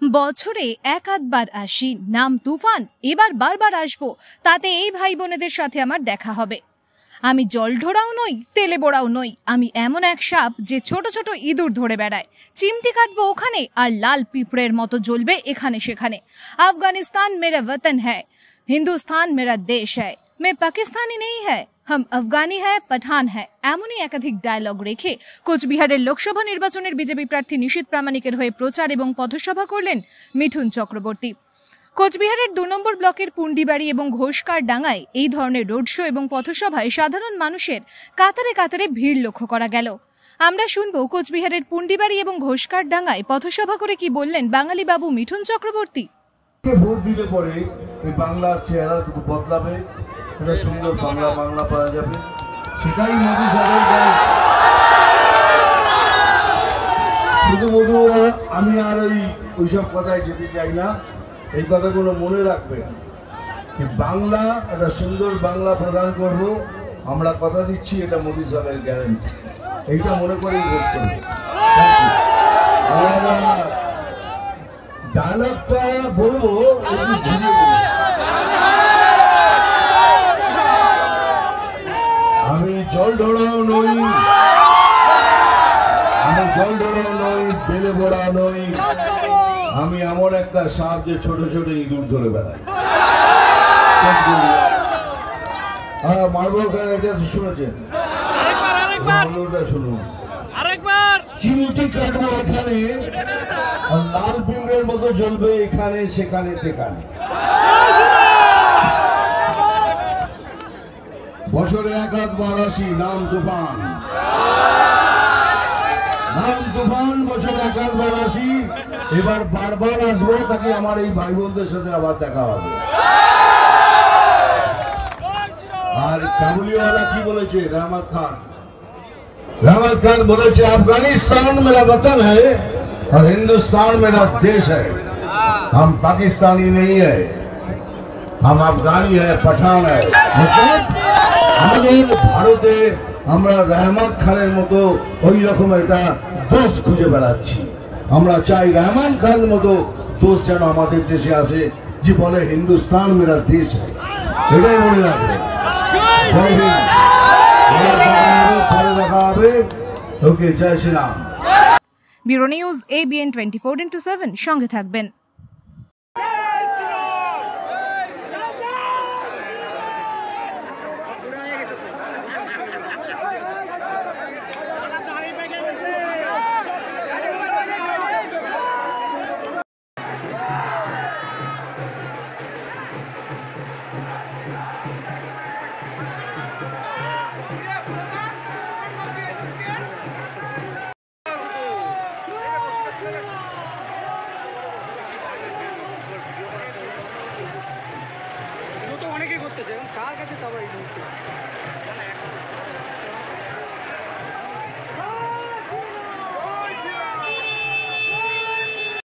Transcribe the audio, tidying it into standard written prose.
বছরে এক আধবার আসি, নাম তুফান, এবার বারবার আসবো, তাতে এই ভাই বোনেদের সাথে আমার দেখা হবে। আমি জল ঢোড়াও নই, তেলে বোড়াও নই, আমি এমন এক সাপ যে ছোট ছোট ইঁদুর ধরে বেড়ায়। চিমটি কাটবো ওখানে আর লাল পিঁপড়ের মতো জ্বলবে এখানে সেখানে। আফগানিস্তান মেরা वतन है, হিন্দুস্তান মেরা দেশ है, मैं পাকিস্তানি नहीं है, हम अफगानी है, पठान है। এমনই একাধিক ডায়লগ রেখে কোচবিহারের লোকসভা নির্বাচনের বিজেপি প্রার্থী নিশীথ প্রামাণিকের হয়ে প্রচার এবং পথসভা করলেন মিঠুন চক্রবর্তী। কোচবিহারের ২ নম্বর ব্লকের পুন্ডিবাড়ি এবং ঘোষকার ডাঙ্গায় এই ধরনের রোড শো এবং পথসভায় সাধারণ মানুষের কাতারে কাতারে ভিড় লক্ষ্য করা গেল। আমরা শুনবো কোচবিহারের পুন্ডিবাড়ি এবং ঘোষকার ডাঙ্গায় পথসভা করে কি বললেন বাঙালি বাবু মিঠুন চক্রবর্তী। ভোট দিলে পরে এই বাংলার চেহারা বদলাবে, একটা সুন্দর বাংলা পাওয়া যাবে, সেটাই মোদী সাহেবের। শুধু আমি আর ওইসব কথায় যেতে চাই না, এই কথাগুলো মনে রাখবেন। বাংলা একটা সুন্দর বাংলা প্রদান করব, আমরা কথা দিচ্ছি, এটা মোদী সাহেবের গ্যারান্টি, এইটা মনে করেই ভোট করবে। ডায়লগটা বলবো, আমি জল ঢোড়াও নই, তেলে বড়া নই, আমি এমন একটা সাপ যে ছোট ছোট ইঁদুর ধরে বেড়াই। মার্বল খান এটা শুনেছেন? শুনুন, চিমটি কাটবো এখানে আর লাল পিঁপড়ের মতো জ্বলবে এখানে সেখানে সেখানে। বছরে এক আধবার আসি, নাম তুফান, বছরে এক আধবার আসি, এবার বারবার আসবো, তাকে আমার এই ভাই বোনদের সাথে আবার দেখা হবে। আর কাবুলিওয়ালা কি বলেছে? রহমত খান বলেছে, আফগানিস্তান मेरा वतन है और हिंदुस्तान मेरा देश है, हम पाकिस्तानी नहीं है, हम अफगानी है, पठान है। আমাদের ভারতে আমরা রহমত খানের মতো ওই রকম একটা দোষ খুঁজে বেড়াচ্ছি। আমরা চাই রহমান খান মতো দোষ যেন আমাদের দেশে আসে, যে বলে হিন্দুস্তান মেরা দেশ है। এটাই মনে রাখবে। Okay, Jai Shriram. Bureau news ABN 24x7, সঙ্গে থাকবেন। অনেকেই করতেছে, কার কাছে চাবো এই মুহূর্তে।